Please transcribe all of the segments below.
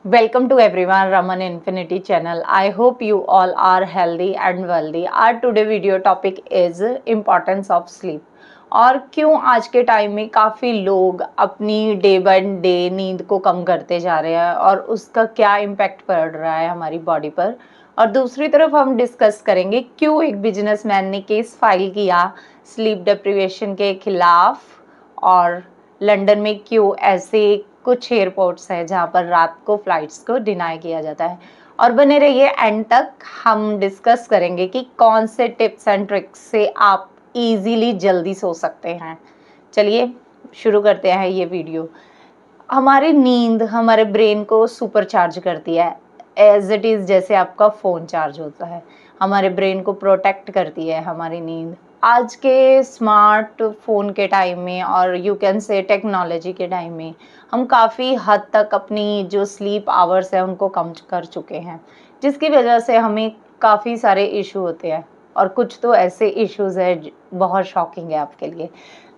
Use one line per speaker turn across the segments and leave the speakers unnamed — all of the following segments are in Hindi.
Welcome to everyone, Raman Infinity channel. I hope you all are healthy and wealthy. Our today video topic is importance of sleep. और क्यों आज के टाइम में काफ़ी लोग अपनी डे बाय डे नींद को कम करते जा रहे हैं और उसका क्या इम्पैक्ट पड़ रहा है हमारी बॉडी पर। और दूसरी तरफ हम डिस्कस करेंगे क्यों एक बिजनेसमैन ने केस फाइल किया स्लीप डिप्रिवेशन के खिलाफ, और लंदन में क्यों ऐसे कुछ एयरपोर्ट्स हैं जहाँ पर रात को फ्लाइट्स को डिनाई किया जाता है। और बने रहिए एंड तक, हम डिस्कस करेंगे कि कौन से टिप्स एंड ट्रिक्स से आप इजीली जल्दी सो सकते हैं। चलिए शुरू करते हैं ये वीडियो। हमारी नींद हमारे ब्रेन को सुपर चार्ज करती है, एज इट इज़ जैसे आपका फ़ोन चार्ज होता है। हमारे ब्रेन को प्रोटेक्ट करती है हमारी नींद। आज के स्मार्ट फ़ोन के टाइम में और यू कैन से टेक्नोलॉजी के टाइम में हम काफ़ी हद तक अपनी जो स्लीप आवर्स हैं उनको कम कर चुके हैं, जिसकी वजह से हमें काफ़ी सारे इशू होते हैं। और कुछ तो ऐसे इश्यूज़ है बहुत शॉकिंग है आपके लिए,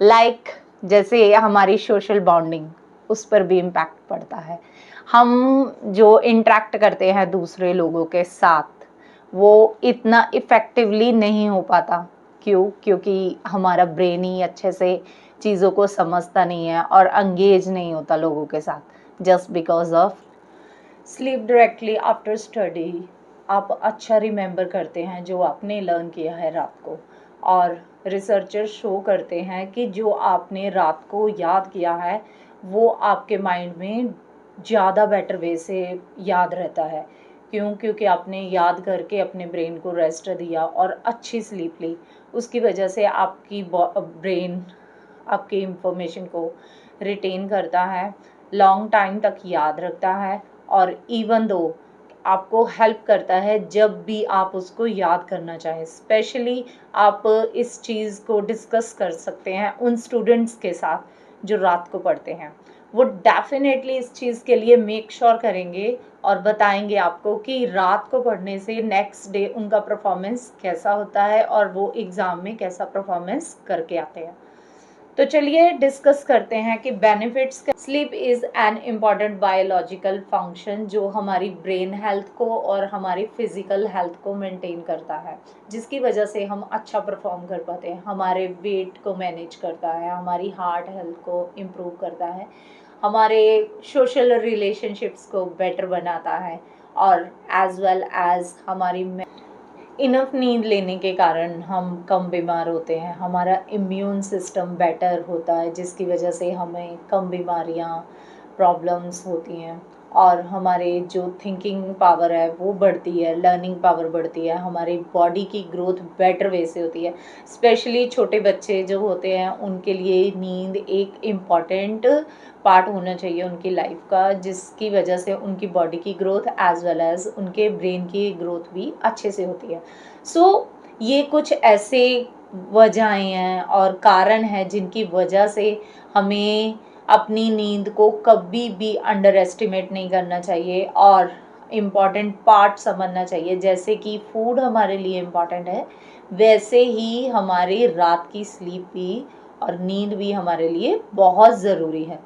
लाइक जैसे हमारी सोशल बॉन्डिंग, उस पर भी इम्पैक्ट पड़ता है। हम जो इंटरेक्ट करते हैं दूसरे लोगों के साथ वो इतना इफ़ेक्टिवली नहीं हो पाता। क्यों? क्योंकि हमारा ब्रेन ही अच्छे से चीज़ों को समझता नहीं है और एंगेज नहीं होता लोगों के साथ, just because of sleep directly after study. आप अच्छा रिमेंबर करते हैं जो आपने लर्न किया है रात को, और रिसर्चर शो करते हैं कि जो आपने रात को याद किया है वो आपके माइंड में ज़्यादा बेटर वे से याद रहता है। क्यों? क्योंकि आपने याद करके अपने ब्रेन को रेस्ट दिया और अच्छी स्लीप ली। उसकी वजह से आपकी ब्रेन आपकी इंफॉर्मेशन को रिटेन करता है, लॉन्ग टाइम तक याद रखता है, और इवन दो आपको हेल्प करता है जब भी आप उसको याद करना चाहें। स्पेशली आप इस चीज़ को डिस्कस कर सकते हैं उन स्टूडेंट्स के साथ जो रात को पढ़ते हैं। वो डेफिनेटली इस चीज़ के लिए मेक श्योर करेंगे और बताएंगे आपको कि रात को पढ़ने से नेक्स्ट डे उनका परफॉर्मेंस कैसा होता है और वो एग्ज़ाम में कैसा परफॉर्मेंस करके आते हैं। तो चलिए डिस्कस करते हैं कि बेनिफिट्स का। Sleep is an important biological function जो हमारी ब्रेन हेल्थ को और हमारी फिजिकल हेल्थ को मेंटेन करता है, जिसकी वजह से हम अच्छा परफॉर्म कर पाते हैं। हमारे वेट को मैनेज करता है, हमारी हार्ट हेल्थ को इम्प्रूव करता है, हमारे सोशल रिलेशनशिप्स को बेटर बनाता है, और एज वेल एज हमारी इनफ नींद लेने के कारण हम कम बीमार होते हैं। हमारा इम्यून सिस्टम बेटर होता है, जिसकी वजह से हमें कम बीमारियां प्रॉब्लम्स होती हैं, और हमारे जो थिंकिंग पावर है वो बढ़ती है, लर्निंग पावर बढ़ती है, हमारी बॉडी की ग्रोथ बेटर वे से होती है। स्पेशली छोटे बच्चे जो होते हैं उनके लिए नींद एक इम्पॉर्टेंट पार्ट होना चाहिए उनकी लाइफ का, जिसकी वजह से उनकी बॉडी की ग्रोथ एज वेल एज उनके ब्रेन की ग्रोथ भी अच्छे से होती है। ये कुछ ऐसे वजहें हैं और कारण हैं जिनकी वजह से हमें अपनी नींद को कभी भी अंडर एस्टिमेट नहीं करना चाहिए और इम्पॉर्टेंट पार्ट समझना चाहिए। जैसे कि फूड हमारे लिए इम्पॉर्टेंट है, वैसे ही हमारी रात की स्लीप भी और नींद भी हमारे लिए बहुत ज़रूरी है।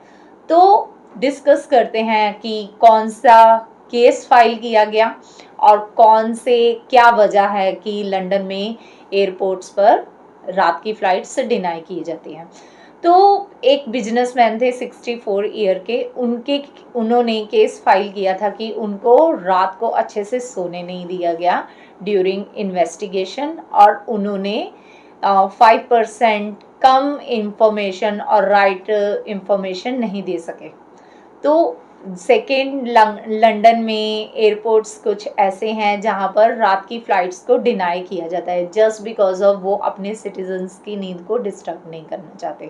तो डिस्कस करते हैं कि कौन सा केस फाइल किया गया और कौन से क्या वजह है कि लंदन में एयरपोर्ट्स पर रात की फ़्लाइट्स डिनाई की जाती हैं। तो एक बिजनेसमैन थे 64 ईयर के, उन्होंने केस फाइल किया था कि उनको रात को अच्छे से सोने नहीं दिया गया ड्यूरिंग इन्वेस्टिगेशन, और उन्होंने 5% कम इंफॉर्मेशन और राइट इंफॉर्मेशन नहीं दे सके। तो सेकेंड, लंदन में एयरपोर्ट्स कुछ ऐसे हैं जहां पर रात की फ़्लाइट्स को डिनाई किया जाता है जस्ट बिकॉज ऑफ वो अपने सिटीजन्स की नींद को डिस्टर्ब नहीं करना चाहते।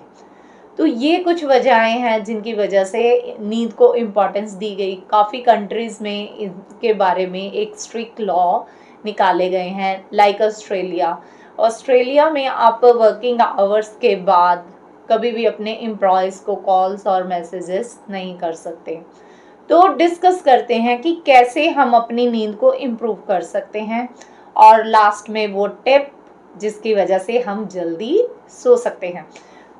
तो ये कुछ वजहें हैं जिनकी वजह से नींद को इम्पोर्टेंस दी गई। काफ़ी कंट्रीज़ में इसके बारे में एक स्ट्रिक्ट लॉ निकाले गए हैं, लाइक ऑस्ट्रेलिया। ऑस्ट्रेलिया में आप वर्किंग आवर्स के बाद कभी भी अपने एम्प्लॉयज़ को कॉल्स और मैसेजेस नहीं कर सकते। तो डिस्कस करते हैं कि कैसे हम अपनी नींद को इम्प्रूव कर सकते हैं, और लास्ट में वो टिप जिसकी वजह से हम जल्दी सो सकते हैं।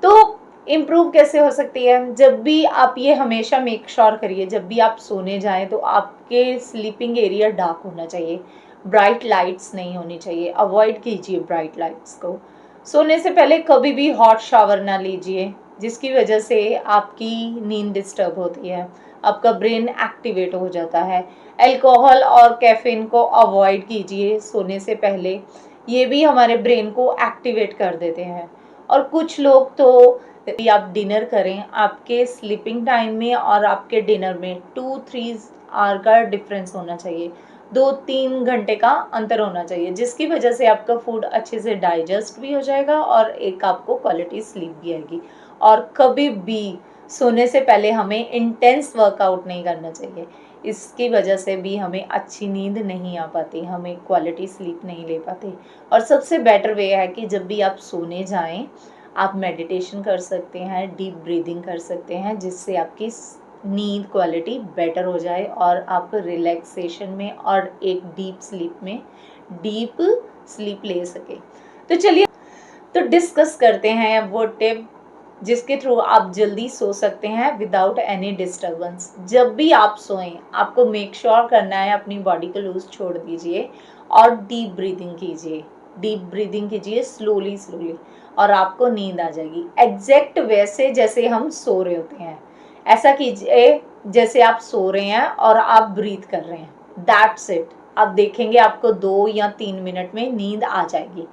तो इम्प्रूव कैसे हो सकती है? जब भी आप ये हमेशा मेक श्योर करिए, जब भी आप सोने जाएँ तो आपके स्लीपिंग एरिया डार्क होना चाहिए, ब्राइट लाइट्स नहीं होनी चाहिए, अवॉइड कीजिए ब्राइट लाइट्स को। सोने से पहले कभी भी हॉट शावर ना लीजिए, जिसकी वजह से आपकी नींद डिस्टर्ब होती है, आपका ब्रेन एक्टिवेट हो जाता है। अल्कोहल और कैफ़ीन को अवॉइड कीजिए सोने से पहले, ये भी हमारे ब्रेन को एक्टिवेट कर देते हैं। और कुछ लोग तो यदि आप डिनर करें, आपके स्लीपिंग टाइम में और आपके डिनर में 2-3 आवर का डिफरेंस होना चाहिए, 2-3 घंटे का अंतर होना चाहिए, जिसकी वजह से आपका फूड अच्छे से डाइजेस्ट भी हो जाएगा और एक आपको क्वालिटी स्लीप भी आएगी। और कभी भी सोने से पहले हमें इंटेंस वर्कआउट नहीं करना चाहिए, इसकी वजह से भी हमें अच्छी नींद नहीं आ पाती, हमें क्वालिटी स्लीप नहीं ले पाते। और सबसे बेटर वे है कि जब भी आप सोने जाएं, आप मेडिटेशन कर सकते हैं, डीप ब्रीदिंग कर सकते हैं, जिससे आपकी नींद क्वालिटी बेटर हो जाए और आप रिलैक्सेशन में और एक डीप स्लीप ले सके। तो चलिए, तो डिस्कस करते हैं वो टिप जिसके थ्रू आप जल्दी सो सकते हैं विदाउट एनी डिस्टर्बेंस। जब भी आप सोएं, आपको मेक श्योर करना है अपनी बॉडी को लूज छोड़ दीजिए और डीप ब्रीदिंग कीजिए स्लोली स्लोली, और आपको नींद आ जाएगी एग्जैक्ट वैसे जैसे हम सो रहे होते हैं। ऐसा कीजिए जैसे आप सो रहे हैं और आप ब्रीथ कर रहे हैं, दैट्स इट। आप देखेंगे आपको 2 या 3 मिनट में नींद आ जाएगी।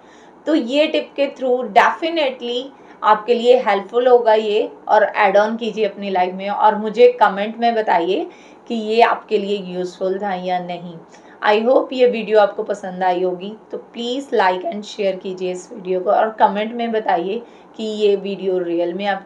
तो ये टिप के थ्रू डेफिनेटली आपके लिए हेल्पफुल होगा ये, और ऐड ऑन कीजिए अपनी लाइफ में और मुझे कमेंट में बताइए कि ये आपके लिए यूज़फुल था या नहीं। आई होप ये वीडियो आपको पसंद आई होगी, तो प्लीज़ लाइक एंड शेयर कीजिए इस वीडियो को और कमेंट में बताइए कि ये वीडियो रियल में आप